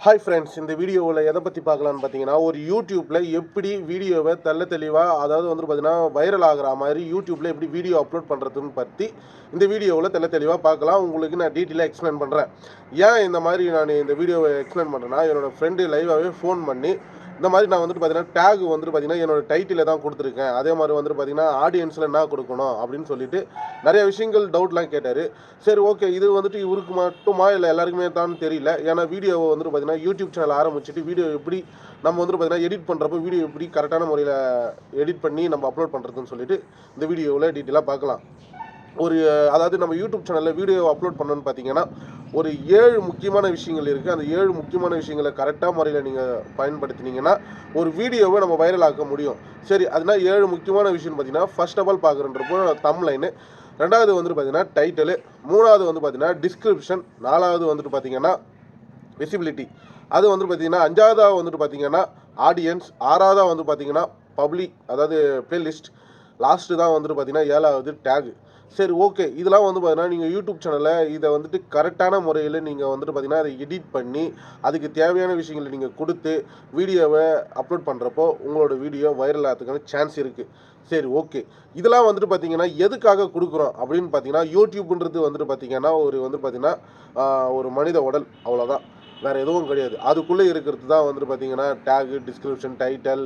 Hi friends, இந்த வீடியோவில் எதை பற்றி பார்க்கலான்னு பார்த்தீங்கன்னா, ஒரு யூடியூப்பில் எப்படி வீடியோவை தெளிவாக அதாவது பார்த்தீங்கன்னா வைரல் ஆகிற மாதிரி யூடியூப்பில் எப்படி வீடியோ அப்லோட் பண்ணுறதுன்னு பற்றி இந்த வீடியோவில் தெளிவாக பார்க்கலாம். உங்களுக்கு நான் டீட்டெயிலாக எக்ஸ்பிளைன் பண்ணுறேன். ஏன் இந்த மாதிரி நான் இந்த வீடியோவை எக்ஸ்பிளைன் பண்ணுறேன்னா, என்னோடய ஃப்ரெண்டு லைவாகவே ஃபோன் பண்ணி இந்த மாதிரி நான் பார்த்தீங்கன்னா டேக் பார்த்தீங்கன்னா என்னோட டைட்டில் தான் கொடுத்துருக்கேன். அதே மாதிரி பார்த்தீங்கன்னா ஆடியன்ஸில் என்ன கொடுக்கணும் அப்படின்னு சொல்லிட்டு நிறைய விஷயங்கள் டவுட்லாம் கேட்டார். சரி, ஓகே, இது இவருக்கு மட்டுமா இல்லை எல்லாருக்குமே தான் தெரியல. ஏன்னா வீடியோவை பார்த்தீங்கன்னா யூடியூப் சேனல் ஆரம்பிச்சுட்டு வீடியோ எப்படி நம்ம பார்த்தீங்கன்னா எடிட் பண்ணுறப்போ வீடியோ எப்படி கரெக்டான முறையில் எடிட் பண்ணி நம்ம அப்லோட் பண்ணுறதுன்னு சொல்லிட்டு இந்த வீடியோவில் டீட்டெயிலாக பார்க்கலாம். அதாவது நம்ம யூடியூப் சேனலில் வீடியோ அப்லோட் பண்ணணும்னு பார்த்தீங்கன்னா ஒரு 7 முக்கியமான விஷயங்கள் இருக்குது. அந்த 7 முக்கியமான விஷயங்களை கரெக்டாக முறையில் நீங்கள் பயன்படுத்தினீங்கன்னா ஒரு வீடியோவை நம்ம வைரல் ஆக்க முடியும். சரி, அதனால் 7 முக்கியமான விஷயம்னு பார்த்தீங்கன்னா, ஃபர்ஸ்ட் ஆஃப் ஆல் பார்க்குறன்றப்போ தம்ப்லைனு, ரெண்டாவது பார்த்தீங்கன்னா டைட்டிலு, மூணாவது பார்த்தீங்கன்னா டிஸ்கிரிப்ஷன், நாலாவது பார்த்தீங்கன்னா விசிபிலிட்டி, அது பார்த்தீங்கன்னா அஞ்சாவதாக பார்த்தீங்கன்னா ஆடியன்ஸ், ஆறாவதாக பார்த்தீங்கன்னா பப்ளிக் அதாவது பிளேலிஸ்ட், லாஸ்ட்டு தான் பார்த்தீங்கன்னா 7வது டேக். சரி, ஓகே, இதெல்லாம் பார்த்தீங்கன்னா நீங்கள் யூடியூப் சேனலில் இதை கரெக்டான முறையில் நீங்கள் பார்த்தீங்கன்னா அதை எடிட் பண்ணி அதுக்கு தேவையான விஷயங்களை நீங்கள் கொடுத்து வீடியோவை அப்லோட் பண்ணுறப்போ உங்களோட வீடியோ வைரல் ஆகிறதுக்கான சான்ஸ் இருக்குது. சரி, ஓகே, இதெல்லாம் பார்த்தீங்கன்னா எதுக்காக கொடுக்குறோம் அப்படின்னு பார்த்தீங்கன்னா, யூடியூப்ன்றது பார்த்தீங்கன்னா பார்த்தீங்கன்னா ஒரு மனித உடல், அவ்வளோதான், வேறு எதுவும் கிடையாது. அதுக்குள்ளே இருக்கிறது தான் பார்த்தீங்கன்னா டேகு, டிஸ்கிரிப்ஷன், டைட்டில்,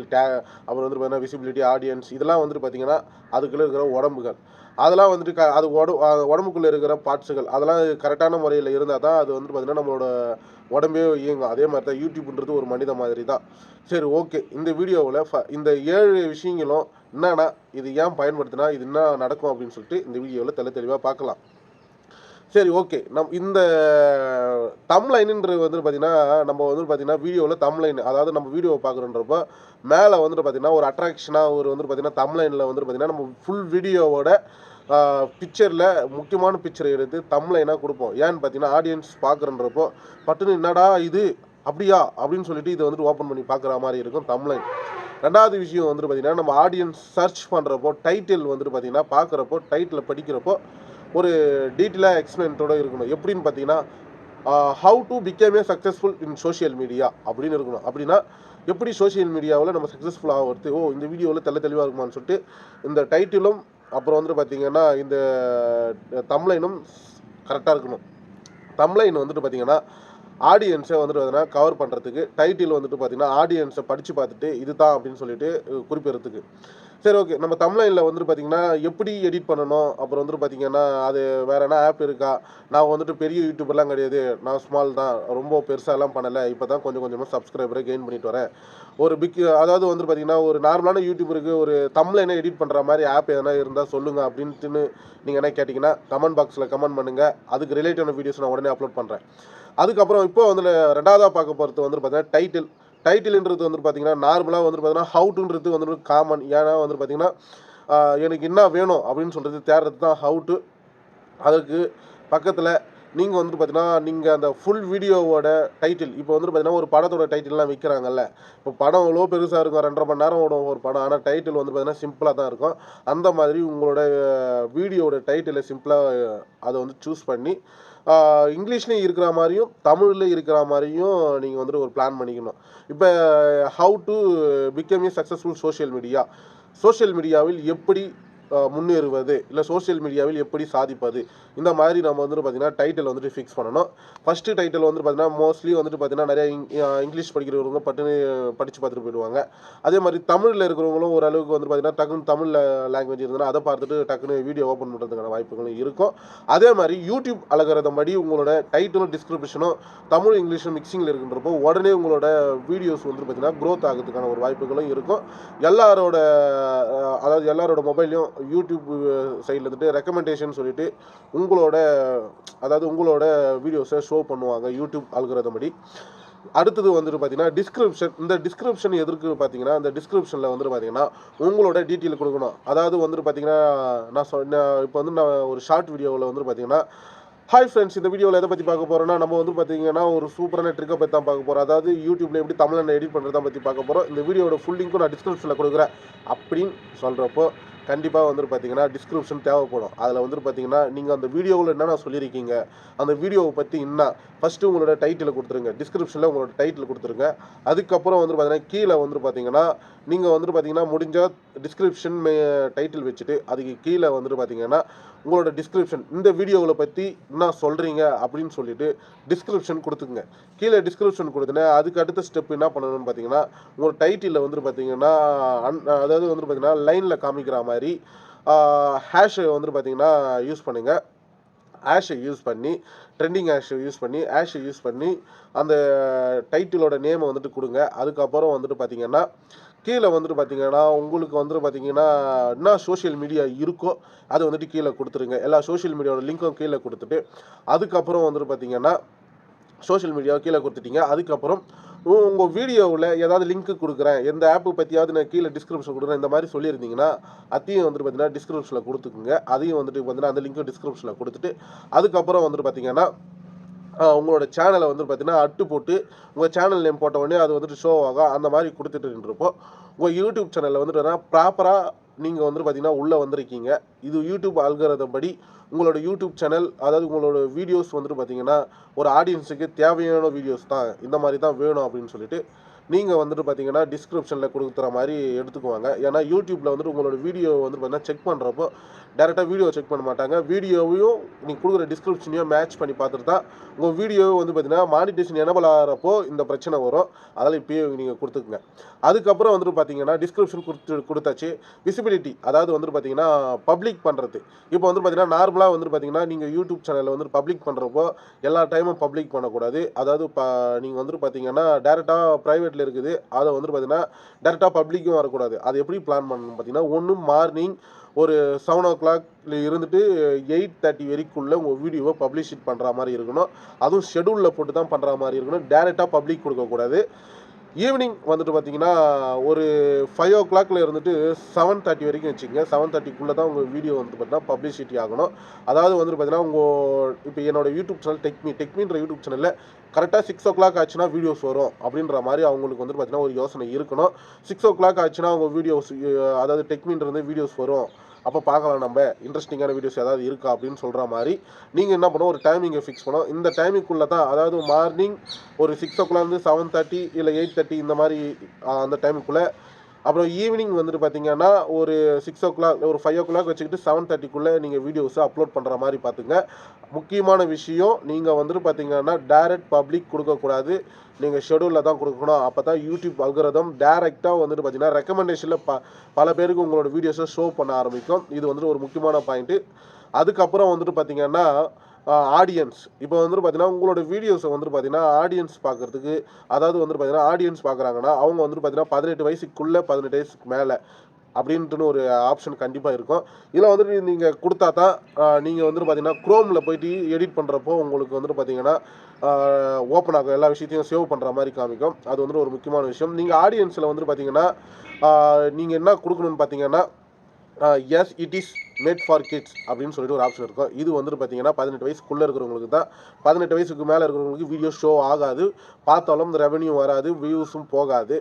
அப்புறம் பார்த்தீங்கன்னா விசிபிலிட்டி, ஆடியன்ஸ், இதெல்லாம் பார்த்தீங்கன்னா அதுக்குள்ளே இருக்கிற உடம்புகள். அதெல்லாம் அது உடம்புக்குள்ளே இருக்கிற பார்ட்ஸுகள், அதெல்லாம் கரெக்டான முறையில் இருந்தால் தான் அது பார்த்தீங்கன்னா நம்மளோட உடம்பே இயங்கும். அதே மாதிரி தான் யூடியூப்ன்றது ஒரு மனித மாதிரி தான். சரி, ஓகே, இந்த வீடியோவில் இந்த 7 விஷயங்களும் என்னென்னா, இது ஏன் பயன்படுத்தினா இது என்ன நடக்கும் அப்படின்னு சொல்லிட்டு இந்த வீடியோவில் தெளிவாக பார்க்கலாம். சரி, ஓகே, இந்த தம்ப்லைனுன்றது பார்த்தீங்கன்னா நம்ம பார்த்தீங்கன்னா வீடியோவில் தம்ப்லைன், அதாவது நம்ம வீடியோவை பார்க்குறோன்றப்போ மேலே பார்த்தீங்கன்னா ஒரு அட்ராக்ஷனாக ஒரு பார்த்தீங்கன்னா தம்ப்லைனில் பார்த்தீங்கன்னா நம்ம ஃபுல் வீடியோவோட பிக்சரில் முக்கியமான பிக்சரை எடுத்து தம்ப்லைனாக கொடுப்போம். ஏன்னு பார்த்தீங்கன்னா ஆடியன்ஸ் பார்க்குறன்றப்போ பட்டுன்னு என்னடா இது அப்படியா அப்படின்னு சொல்லிட்டு இதை ஓப்பன் பண்ணி பார்க்குற மாதிரி இருக்கும் தம்ப்லைன். ரெண்டாவது விஷயம் பார்த்தீங்கன்னா நம்ம ஆடியன்ஸ் சர்ச் பண்ணுறப்போ டைட்டில் பார்த்தீங்கன்னா பார்க்குறப்போ டைட்டில் படிக்கிறப்போ ஒரு டீட்டெயிலாக எக்ஸ்பிளைன்ட்டோடு இருக்கணும். எப்படின்னு பார்த்தீங்கன்னா how to became A successful in social media அப்படின்னு இருக்கணும். அப்படின்னா எப்படி சோஷியல் மீடியாவில் நம்ம சக்ஸஸ்ஃபுல் ஆகிறது, இந்த வீடியோவில் தெளிவாக இருக்குமான்னு சொல்லிட்டு இந்த டைட்டிலும் அப்புறம் பார்த்தீங்கன்னா இந்த தம்ப்லைனும் கரெக்டாக இருக்கணும். தம்ப்லைன் பார்த்தீங்கன்னா ஆடியன்ஸை பார்த்தீங்கன்னா கவர் பண்ணுறதுக்கு, டைட்டில் பார்த்தீங்கன்னா ஆடியன்ஸை படித்து பார்த்துட்டு இது தான் அப்படின்னு சொல்லிட்டு குறிப்பிடுறதுக்கு. சரி, ஓகே, நம்ம தம்ப்லைனில் பார்த்தீங்கன்னா எப்படி எடிட் பண்ணணும், அப்புறம் பார்த்தீங்கன்னா அது வேறு என்ன ஆப் இருக்கா, நான் பெரிய யூடியூபர்லாம் கிடையாது, நான் ஸ்மால் தான், ரொம்ப பெருசாலாம் பண்ணலை, இப்போ தான் கொஞ்சம் கொஞ்சமாக சப்ஸ்கிரைபரை கெயின் பண்ணிட்டு வரேன். ஒரு அதாவது பார்த்தீங்கன்னா ஒரு நார்மலான யூடியூபருக்கு ஒரு தம்ப்லைனை எடிட் பண்ணுற மாதிரி ஆப் எதனா இருந்தால் சொல்லுங்கள் அப்படின்ட்டுன்னு நீங்கள் என்ன கேட்டிங்கன்னா கமெண்ட் பாக்ஸில் கமெண்ட் பண்ணுங்கள். அதுக்கு ரிலேட்டடான வீடியோஸ் நான் உடனே அப்லோட் பண்ணுறேன். அதுக்கப்புறம் இப்போ ரெண்டாவதாக பார்க்க போகிறது பார்த்தீங்கன்னா டைட்டில்ன்றது பார்த்தீங்கன்னா நார்மலாக பார்த்தீங்கன்னா ஹவு டுன்றது காமன். ஏன்னா பார்த்தீங்கன்னா எனக்கு என்ன வேணும் அப்படின்னு சொல்கிறது தேடுறது தான் ஹவு டு. அதுக்கு பக்கத்தில் நீங்கள் பார்த்தீங்கன்னா நீங்கள் அந்த ஃபுல் வீடியோவோட டைட்டில், இப்போ பார்த்தீங்கன்னா ஒரு படத்தோட டைட்டில்லாம் விற்கிறாங்கல்ல, இப்போ படம் எவ்வளோ பெருசாக இருக்கும், 2.5 மணி நேரம் ஓடும் ஒரு படம், ஆனால் டைட்டில் பார்த்தீங்கன்னா சிம்பிளாக தான் இருக்கும். அந்த மாதிரி உங்களோட வீடியோவோட டைட்டிலை சிம்பிளாக அதை சூஸ் பண்ணி இங்கிலீஷ்லேயும் இருக்கிற மாதிரியும் தமிழில் இருக்கிற மாதிரியும் நீங்கள் ஒரு பிளான் பண்ணிக்கணும். இப்போ how to become a successful social மீடியாவில் எப்படி முன்னேறுவது, இல்லை சோஷியல் மீடியாவில் எப்படி சாதிப்பது, இந்த மாதிரி நம்ம பார்த்தீங்கன்னா டைட்டில் ஃபிக்ஸ் பண்ணணும். ஃபஸ்ட்டு டைட்டில் பார்த்தீங்கன்னா மோஸ்ட்லி பார்த்தீங்கன்னா நிறைய இங்கிலீஷ் படிக்கிறவங்க பட்டுன்னு படித்து பார்த்துட்டு போயிடுவாங்க. அதே மாதிரி தமிழில் இருக்கிறவங்களும் ஓரளவுக்கு பார்த்தீங்கன்னா டக்குன்னு தமிழில் லாங்குவேஜ் இருந்ததுன்னா அதை பார்த்துட்டு டக்குன்னு வீடியோ ஓப்பன் பண்ணுறதுக்கான வாய்ப்புகளும் இருக்கும். அதே மாதிரி யூடியூப் அலகரதம்படி உங்களோட டைட்டிலும் டிஸ்கிரிப்ஷனும் தமிழ் இங்கிலீஷும் மிக்சிங்கில் இருக்கின்றப்போ உடனே உங்களோட வீடியோஸ் பார்த்தீங்கன்னா க்ரோத் ஆகிறதுக்கான ஒரு வாய்ப்புகளும் இருக்கும். எல்லாரோட மொபைல்லையும் யூடியூப் சைடில் ரெக்கமெண்டேஷன் சொல்லிட்டு உங்களோட வீடியோஸை ஷோ பண்ணுவாங்க யூடியூப் அல்கோரிதம் படி. அடுத்தது பார்த்தீங்கன்னா டிஸ்கிரிப்ஷன். இந்த டிஸ்கிரிப்ஷன் எதற்கு பார்த்தீங்கன்னா, இந்த டிஸ்கிரிப்ஷனில் பார்த்தீங்கன்னா உங்களோட டீட்டெயில் கொடுக்கணும். அதாவது பார்த்தீங்கன்னா இப்போ நான் ஒரு ஷார்ட் வீடியோவில் பார்த்தீங்கன்னா ஹாய் ஃப்ரெண்ட்ஸ், இந்த வீடியோவில் எதை பற்றி பார்க்க போகிறோன்னா நம்ம பார்த்தீங்கன்னா ஒரு சூப்பரான ட்ரிக்கை பற்றி தான் பார்க்க போகிறோம். அதாவது யூடியூப்பில் எப்படி தமிழில் எடிட் பண்ணுறதை பற்றி பார்க்க போகிறோம். இந்த வீடியோட ஃபுல் லிங்க்கும் நான் டிஸ்கிரிப்ஷனில் கொடுக்குறேன் அப்படின்னு சொல்கிறப்போ கண்டிப்பாக வந்துட்டு பார்த்தீங்கன்னா டிஸ்கிரிப்ஷன் தேவைப்படும். அதில் வந்துட்டு பார்த்தீங்கன்னா நீங்கள் அந்த வீடியோவில் என்னென்ன சொல்லியிருக்கீங்க, அந்த வீடியோவை பற்றி என்ன ஃபஸ்ட்டு உங்களோட டைட்டிலை கொடுத்துருங்க. டிஸ்கிரிப்ஷனில் உங்களோட டைட்டில் கொடுத்துருங்க. அதுக்கப்புறம் வந்துட்டு பார்த்தீங்கன்னா கீழே வந்துட்டு பார்த்தீங்கன்னா நீங்கள் வந்துட்டு பார்த்தீங்கன்னா முடிஞ்சால் டிஸ்கிரிப்ஷன் டைட்டில் வச்சுட்டு அதுக்கு கீழே வந்துட்டு பார்த்தீங்கன்னா உங்களோட டிஸ்கிரிப்ஷன் இந்த வீடியோவில் பற்றி என்ன சொல்கிறீங்க அப்படின்னு சொல்லிட்டு டிஸ்கிரிப்ஷன் கொடுத்துக்குங்க. கீழே டிஸ்கிரிப்ஷன் கொடுத்துன்னு அதுக்கு அடுத்த ஸ்டெப் என்ன பண்ணணும்னு பார்த்தீங்கன்னா உங்களோட டைட்டிலில் வந்துட்டு பார்த்தீங்கன்னா அதாவது வந்துட்டு பார்த்தீங்கன்னா லைனில் காமிக்கிற மாதிரி ஹேஷை வந்துட்டு பார்த்தீங்கன்னா யூஸ் பண்ணுங்கள். ஹேஷை யூஸ் பண்ணி ட்ரெண்டிங் ஹேஷை யூஸ் பண்ணி அந்த டைட்டிலோட நேமை வந்துட்டு கொடுங்க. அதுக்கப்புறம் வந்துட்டு பார்த்தீங்கன்னா கீழே வந்துட்டு பார்த்தீங்கன்னா உங்களுக்கு வந்துட்டு பார்த்தீங்கன்னா என்ன சோஷியல் மீடியா இருக்கோ அது வந்துட்டு கீழே கொடுத்துருங்க. எல்லா சோஷியல் மீடியாவோட லிங்க்கும் கீழே கொடுத்துட்டு அதுக்கப்புறம் வந்துட்டு பார்த்தீங்கன்னா சோஷியல் மீடியாவை கீழே கொடுத்துட்டீங்க. அதுக்கப்புறம் உங்கள் வீடியோவில் ஏதாவது லிங்க்கு கொடுக்குறேன், எந்த ஆப்பு பற்றியாவது நான் கீழே டிஸ்கிரிப்ஷன் கொடுக்குறேன் இந்த மாதிரி சொல்லியிருந்தீங்கன்னா அதையும் வந்துட்டு பார்த்தீங்கன்னா டிஸ்கிரிப்ஷனில் கொடுத்துக்குங்க. அதையும் வந்துட்டு பார்த்தீங்கன்னா அந்த லிங்க்கும் டிஸ்கிரிப்ஷனில் கொடுத்துட்டு அதுக்கப்புறம் வந்துட்டு பார்த்தீங்கன்னா உங்களோட சேனலை வந்துட்டு பார்த்தீங்கன்னா அட்டு போட்டு உங்கள் சேனல் நேம் போட்ட உடனே அது வந்துட்டு ஷோ ஆகும். அந்த மாதிரி கொடுத்துட்டுருப்போ உங்கள் யூடியூப் சேனலில் வந்துட்டு ப்ராப்பராக நீங்கள் வந்துட்டு பார்த்தீங்கன்னா உள்ளே வந்திருக்கீங்க. இது யூடியூப் அல்காரிதம் படி உங்களோட யூடியூப் சேனல் அதாவது உங்களோட வீடியோஸ் வந்துட்டு பார்த்தீங்கன்னா ஒரு ஆடியன்ஸுக்கு தேவையான வீடியோஸ் தான் இந்த மாதிரி தான் வேணும் அப்படின்னு சொல்லிட்டு நீங்கள் வந்துட்டு பார்த்தீங்கன்னா டிஸ்கிரிப்ஷனில் கொடுக்குற மாதிரி எடுத்துக்குவாங்க. ஏன்னா யூடியூப்பில் வந்துட்டு உங்களோட வீடியோ வந்துட்டு பார்த்தீங்கன்னா செக் பண்ணுறப்போ டேரெக்டாக வீடியோ செக் பண்ண மாட்டாங்க. வீடியோவையும் நீங்கள் கொடுக்குற டிஸ்கிரிப்ஷனையும் மேட்ச் பண்ணி பார்த்துட்டு தான் உங்கள் வீடியோவை வந்து பார்த்தீங்கன்னா மானிட்டேஷன் எனபிள் ஆகிறப்போ இந்த பிரச்சனை வரும். அதனால் இப்போயே நீங்கள் கொடுத்துக்குங்க. அதுக்கப்புறம் வந்துட்டு பார்த்தீங்கன்னா டிஸ்கிரிப்ஷன் கொடுத்தாச்சு. விசிபிலிட்டி அதாவது வந்துட்டு பார்த்தீங்கன்னா பப்ளிக் பண்ணுறது. இப்போ வந்து பார்த்தீங்கன்னா நார்மலாக வந்துட்டு பார்த்தீங்கன்னா நீங்கள் யூடியூப் சேனலில் வந்துட்டு பப்ளிக் பண்ணுறப்போ எல்லா டைமும் பப்ளிக் பண்ணக்கூடாது. அதாவது நீங்கள் வந்துட்டு பார்த்தீங்கன்னா டேரெக்டாக ப்ரைவேட்டில் இருக்குது அதை வந்துட்டு பார்த்தீங்கன்னா டேரெக்டாக பப்ளிக்கும் வரக்கூடாது. அது எப்படி பிளான் பண்ணணும்னு பார்த்தீங்கன்னா ஒன்று மார்னிங் ஒரு 7 o'clock இருந்துட்டு 8:30 வரைக்குள்ளே உங்கள் வீடியோவை பப்ளிஷ் பண்ணுற மாதிரி இருக்கணும். அதுவும் ஷெடியூலில் போட்டு தான் பண்ணுற மாதிரி இருக்கணும். டேரெக்டாக பப்ளிக் கொடுக்கக்கூடாது. ஈவினிங் வந்துட்டு பார்த்தீங்கன்னா ஒரு 5 o'clock இருந்துட்டு 7:30 வரைக்கும் வச்சுக்கோங்க. 7:30க்குள்ளே தான் உங்கள் வீடியோ வந்து பார்த்தீங்கன்னா பப்ளிசிட்டி ஆகணும். அதாவது வந்துட்டு பார்த்தீங்கன்னா இப்போ என்னோடய யூடியூப் சேனல் டெக்மீன்ற யூடியூப் சேனலில் கரெக்டாக 6 o'clock ஆச்சுன்னா வீடியோஸ் வரும் அப்படின்ற மாதிரி அவங்களுக்கு வந்துட்டு பார்த்தீங்கன்னா ஒரு யோசனை இருக்கணும். 6 o'clock ஆச்சுன்னா அவங்க வீடியோஸ் அதாவது டெக்மீன்றது வீடியோஸ் வரும், அப்போ பார்க்கலாம் நம்ம இன்ட்ரெஸ்டிங்கான வீடியோஸ் ஏதாவது இருக்கா அப்படின்னு சொல்கிற மாதிரி நீங்கள் என்ன பண்ணணும், ஒரு டைமிங்கை ஃபிக்ஸ் பண்ணணும். இந்த டைமிங்குள்ளே தான் அதாவது மார்னிங் ஒரு 6 o'clock 7:30 இல்லை 8:30 இந்த மாதிரி அந்த டைமுக்குள்ளே. அப்புறம் ஈவினிங் வந்துட்டு பார்த்தீங்கன்னா ஒரு 6 o'clock ஒரு 5 o'clock வச்சுக்கிட்டு 7:30க்குள்ளே நீங்கள் வீடியோஸை அப்லோட் பண்ணுற மாதிரி பார்த்துங்க. முக்கியமான விஷயம் நீங்கள் வந்துட்டு பார்த்தீங்கன்னா டைரக்ட் பப்ளிக் கொடுக்கக்கூடாது. நீங்கள் ஷெடியூலில் தான் கொடுக்கணும். அப்போ தான் யூடியூப் அல்காரிதம் டேரெக்டாக வந்துட்டு பார்த்தீங்கன்னா ரெக்கமெண்டேஷனில் பல பேருக்கு உங்களோட வீடியோஸை ஷோ பண்ண ஆரம்பிக்கும். இது வந்துட்டு ஒரு முக்கியமான பாயிண்ட்டு. அதுக்கப்புறம் வந்துட்டு பார்த்தீங்கன்னா ஆடியன்ஸ் இப்போ வந்துட்டு பார்த்தீங்கன்னா உங்களோட வீடியோஸை வந்துட்டு பார்த்தீங்கன்னா ஆடியன்ஸ் பார்க்குறதுக்கு அதாவது வந்துட்டு பார்த்தீங்கன்னா ஆடியன்ஸ் பார்க்குறாங்கன்னா அவங்க வந்துட்டு பார்த்தீங்கன்னா 18 வயசுக்குள்ளே 18 வயசுக்கு மேலே அப்படின்ட்டுன்னு ஒரு ஆப்ஷன் கண்டிப்பாக இருக்கும். இதில் வந்துட்டு நீங்கள் கொடுத்தா தான் நீங்கள் வந்துட்டு பார்த்தீங்கன்னா க்ரோமில் போய்ட்டு எடிட் பண்ணுறப்போ உங்களுக்கு வந்துட்டு பார்த்தீங்கன்னா ஓப்பன் ஆகும், எல்லா விஷயத்தையும் சேவ் பண்ணுற மாதிரி காமிக்கும். அது வந்துட்டு ஒரு முக்கியமான விஷயம். நீங்கள் ஆடியன்ஸில் வந்துட்டு பார்த்தீங்கன்னா நீங்கள் என்ன கொடுக்கணும்னு பார்த்தீங்கன்னா S it is made for kids அப்படின்னு சொல்லிட்டு ஒரு ஆப்ஷன் இருக்கும். இது வந்துட்டு பார்த்தீங்கன்னா 18 வயசுக்குள்ளே இருக்கிறவங்களுக்கு தான். 18 வயசுக்கு மேலே இருக்கிறவங்களுக்கு வீடியோ ஷோ ஆகாது, பார்த்தாலும் ரெவன்யூ வராது, வியூஸும் போகாது.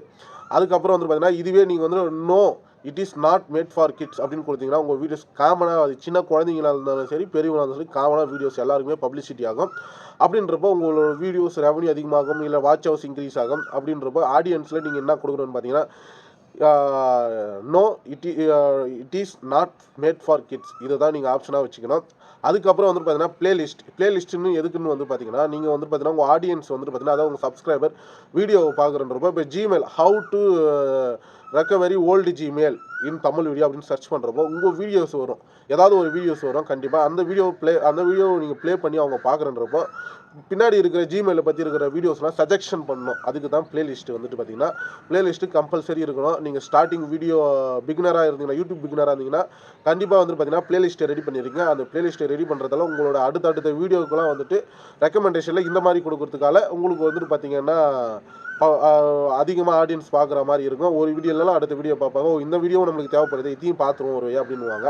அதுக்கப்புறம் வந்துட்டு பார்த்தீங்கன்னா இதுவே நீங்கள் வந்து no it is not made for kids அப்படின்னு கொடுத்தீங்கன்னா உங்கள் வீடியோஸ் காமனாக அது சின்ன குழந்தைங்களாக இருந்தாலும் சரி பெரியவங்களாக இருந்தாலும் சரி காமனாக வீடியோஸ் எல்லாருக்குமே பப்ளிசிட்டி ஆகும். அப்படின்றப்போ உங்களோட வீடியோஸ் ரெவன்யூ அதிகமாகும், இல்லை வாட்ச் ஹவர்ஸ் இன்க்ரீஸ் ஆகும். அப்படின்றப்போ ஆடியன்ஸில் நீங்கள் என்ன கொடுக்கணும்னு பார்த்தீங்கன்னா no it is not made for kids இதை தான் நீங்கள் ஆப்ஷனாக வச்சுக்கணும். அதுக்கப்புறம் வந்துட்டு பார்த்தீங்கன்னா பிளேலிஸ்ட்டுன்னு எதுக்குன்னு வந்து பார்த்தீங்கன்னா நீங்கள் வந்து பார்த்தீங்கன்னா உங்கள் ஆடியன்ஸ் வந்துட்டு பார்த்தீங்கன்னா அதாவது உங்கள் சப்ஸ்கிரைபர் வீடியோவை பார்க்குறன்றப்போ இப்போ Gmail how to recovery old Gmail in Tamil video அப்படின்னு சர்ச் பண்ணுறப்போ உங்கள் வீடியோஸ் வரும், ஏதாவது ஒரு வீடியோஸ் வரும். கண்டிப்பாக அந்த வீடியோ நீங்கள் ப்ளே பண்ணி அவங்க பார்க்குறன்றப்போ பின்னாடி இருக்கிற ஜிமெயிலை பற்றி இருக்கிற வீடியோஸ்லாம் சஜெக்ஷன் பண்ணணும். அதுக்கு தான் பிளேலிஸ்ட்டு வந்துட்டு பார்த்தீங்கன்னா பிளேலிஸ்ட்டு கம்பல்சரி இருக்கணும். நீங்கள் ஸ்டார்டிங் வீடியோ பிகினராக இருந்தீங்கன்னா யூடியூப் பிகினராக இருந்தீங்கன்னா கண்டிப்பாக வந்துட்டு பார்த்தீங்கன்னா பிளேலிஸ்ட்டை ரெடி பண்ணியிருக்கீங்க. அந்த பிளேலிஸ்ட்டை ரெடி பண்ணுறதால உங்களோட அடுத்த வீடியோக்கெல்லாம் வந்துட்டு ரெக்கமெண்டேஷனில் இந்த மாதிரி கொடுக்கறதுக்கால உங்களுக்கு வந்துட்டு பார்த்தீங்கன்னா அதிகமாக ஆடியன்ஸ் பார்க்குற மாதிரி இருக்கும். ஒரு வீடியோலாம் அடுத்த வீடியோ பார்ப்பாங்க, இந்த வீடியோ நம்மளுக்கு தேவைப்படுது இதையும் பார்த்துருவோம் ஒரு அப்படின்னுவாங்க.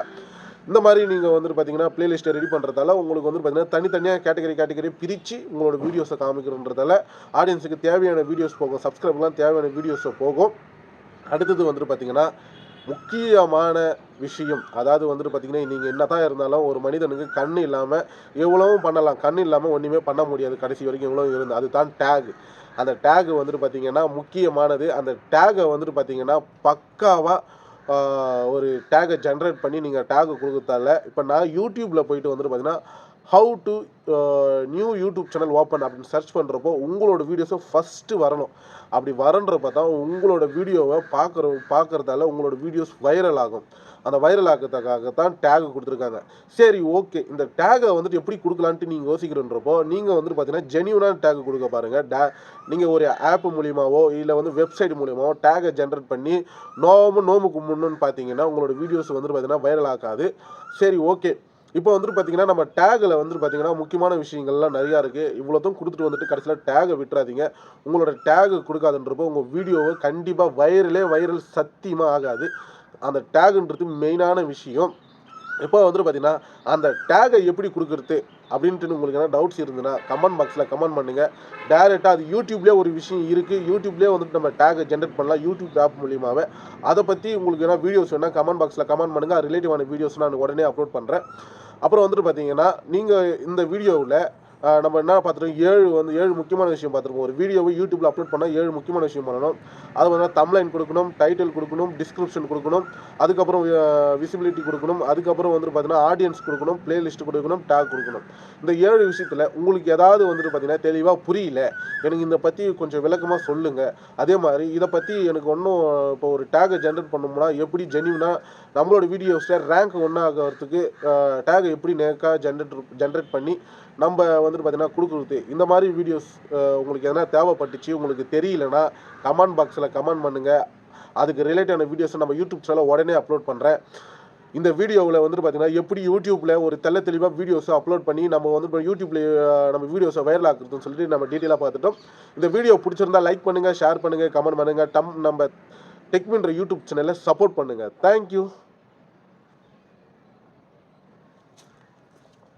இந்த மாதிரி நீங்கள் வந்துட்டு பார்த்தீங்கன்னா பிளேலிஸ்ட்டை ரெடி பண்ணுறதால உங்களுக்கு வந்து பார்த்தீங்கன்னா தனித்தனியாக கேட்டகரி பிரித்து உங்களோட வீடியோஸை காமிக்கிறன்றதால ஆடியன்ஸுக்கு தேவையான வீடியோஸ் போகும், சப்ஸ்கிரைபர்லாம் தேவையான வீடியோஸை போகும். அடுத்தது வந்துட்டு பார்த்தீங்கன்னா முக்கியமான விஷயம். அதாவது வந்துட்டு பார்த்தீங்கன்னா, நீங்க என்னதான் இருந்தாலும் ஒரு மனிதனுக்கு கண் இல்லாம எவ்வளவும் பண்ணலாம். கண் இல்லாம ஒண்ணுமே பண்ண முடியாது. கடைசி வரைக்கும் எவ்வளோ இருந்து அதுதான் டேக். அந்த டேக் வந்துட்டு பார்த்தீங்கன்னா, முக்கியமானது. அந்த டேக்க வந்துட்டு பார்த்தீங்கன்னா, பக்காவா ஆ ஒரு டேக்க ஜெனரேட் பண்ணி நீங்க டேக் குடுக்கத்தால இப்ப நான் YouTubeல போயிட்டு வந்துட்டு பார்த்தீங்கன்னா, how to new YouTube channel open அப்படின்னு சர்ச் பண்றப்போ, உங்களோட வீடியோஸ ஃபர்ஸ்ட்டு வரணும். அப்படி வரன்றப்ப தான் உங்களோட வீடியோவ பார்க்கறதால உங்களோட வீடியோஸ் வைரல் ஆகும். அந்த வைரல் ஆக்கறதுக்காக தான் டேக் குடுத்துருக்காங்க. சரி ஓகே. இந்த டேக்க வந்துட்டு எப்படி குடுக்கலான்ட்டு நீங்க யோசிக்கிறன்றப்போ, நீங்க வந்துட்டு பார்த்தீங்கன்னா, ஜென்யூனான டேக் குடுக்க பாருங்க. நீங்க ஒரு ஆப் மூலியமாவோ, இல்ல வந்து வெப்சைட் மூலியமாவோ டேக்க ஜெனரேட் பண்ணி நோமு கும்முன்னு பார்த்தீங்கன்னா, உங்களோட வீடியோஸ் வந்துட்டு பார்த்தீங்கன்னா வைரல் ஆகாது. சரி ஓகே. இப்போ வந்துட்டு பார்த்தீங்கன்னா, நம்ம டேக்ல வந்துட்டு பார்த்தீங்கன்னா, முக்கியமான விஷயங்கள்லாம் நெறையா இருக்கு. இவ்வளோத்தும் குடுத்துட்டு வந்துட்டு கடைசியில டேக்க விட்றாதீங்க. உங்களோட டேக் குடுக்காதன்றப்போ, உங்க வீடியோவ கண்டிப்பா வைரல் சத்தியமா ஆகாது. அந்த டேக்ன்றது மெயினான விஷயம். இப்போ வந்துட்டு பார்த்தீங்கன்னா, அந்த டேக்க எப்படி குடுக்குறது அப்படின்ட்டு உங்களுக்கு எதனா டவுட்ஸ் இருந்ததுன்னா, கமெண்ட் பாக்ஸ்ல கமெண்ட் பண்ணுங்க. டைரக்ட்டா அது YouTubeலயே ஒரு விஷயம் இருக்கு. YouTubeலயே வந்துட்டு நம்ம டேக்க ஜெனரேட் பண்ணலாம். YouTube ஆப் மூலியமாவே. அத பத்தி உங்களுக்கு எதனா வீடியோஸ் வேணும்னா கமெண்ட் பாக்ஸ்ல கமெண்ட் பண்ணுங்க. ரிலேட்டிவான வீடியோஸ் நான் உடனே அப்லோட் பண்றேன். அப்புறம் வந்துட்டு பார்த்தீங்கன்னா, நீங்க இந்த வீடியோவுல நம்ம என்ன பார்த்துருக்கோம் 7 முக்கியமான விஷயம் பார்த்துருக்கோம். ஒரு வீடியோவை YouTubeல அப்லோட் பண்ணா 7 முக்கியமான விஷயம் பண்ணணும். அது வந்து தம்ப்லைன் குடுக்கணும், டைட்டில் குடுக்கணும், டிஸ்கிரிப்ஷன் குடுக்கணும், அதுக்கப்புறம் விசிபிலிட்டி குடுக்கணும், அதுக்கப்புறம் வந்துட்டு பார்த்தீங்கன்னா, ஆடியன்ஸ் குடுக்கணும், பிளேலிஸ்ட் குடுக்கணும், டேக் குடுக்கணும். இந்த 7 விஷயத்துல உங்களுக்கு ஏதாவது வந்துட்டு பார்த்தீங்கன்னா, தெளிவா புரியல. எனக்கு இத பத்தி கொஞ்சம் விளக்கமா சொல்லுங்க. அதே மாரி இத பத்தி எனக்கு இன்னும் இப்போ ஒரு டேக்க ஜெனரேட் பண்ணணும்னா, எப்படி ஜென்யூனா நம்மளோட வீடியோஸ்ல ரேங்க் 1 ஆகறதுக்கு டேக் எப்படி நேக்கா ஜெனரேட் பண்ணி நம்ப வந்துட்டு பார்த்தீங்கன்னா குடுக்குறது. இந்த மாரி வீடியோஸ் உங்களுக்கு எதனா தேவைப்பட்டுச்சு, உங்களுக்கு தெரியலன்னா கமெண்ட் பாக்ஸ்ல கமெண்ட் பண்ணுங்க. அதுக்கு ரிலேட்டடான வீடியோஸ நம்ம YouTube சேனல்ல உடனே அப்லோட் பண்றேன். இந்த வீடியோவுல வந்துட்டு பார்த்தீங்கன்னா, எப்படி YouTubeல ஒரு தெளிவா வீடியோஸ அப்லோட் பண்ணி நம்ம வந்து இப்ப YouTubeல நம்ம வீடியோஸ வைரல் ஆக்குறதுன்னு சொல்லிட்டு நம்ம டீட்டெயிலா பார்த்துட்டோம். இந்த வீடியோ புடிச்சிருந்தா லைக் பண்ணுங்க, ஷேர் பண்ணுங்க, கமெண்ட் பண்ணுங்க. நம்ம டெக்வின்ற YouTube சேனல சப்போர்ட் பண்ணுங்க. Thank you.